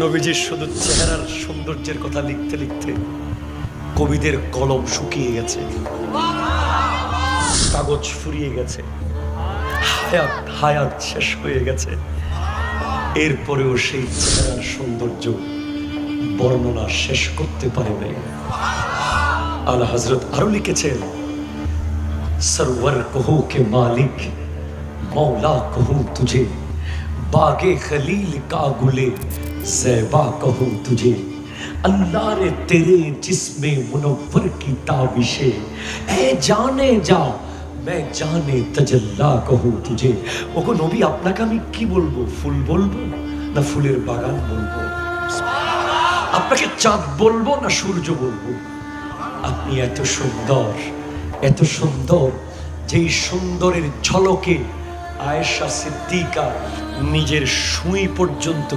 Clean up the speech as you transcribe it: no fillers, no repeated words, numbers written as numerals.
নবীজির শুধু চেহারার সৌন্দর্যের কথা লিখতে লিখতে কবিদের কলম শুকিয়ে গেছে, কাগজ ফুরিয়ে গেছে, হায়াত হায়াত শেষ হয়ে গেছে। এরপরেও সেই চেহারার সৌন্দর্য বর্ণনা শেষ করতে পারে নাই। আলা হযরত আরো লিখেছেন, सरवर कहूं के मालिक मौला कहूं तुझे, बागे खलील का गुले ज़ैबा कहूं तुझे, अल्लाह रे तेरे जिस्मे मुनव्वर की ताबिशे, ऐ जाने जा मैं जाने तजल्ला कहूं तुझे। ওগো নবী, আপনাকে আমি কি বলবো? ফুল বলবো না ফুলের বাগান বলবো? আপনাকে চাঁদ বলবো না সূর্য বলবো? আপনি এত সুন্দর, এত সুন্দর, যেই সুন্দরের ঝলকে আয়েশা সিদ্দিকা নিজের সুই পর্যন্ত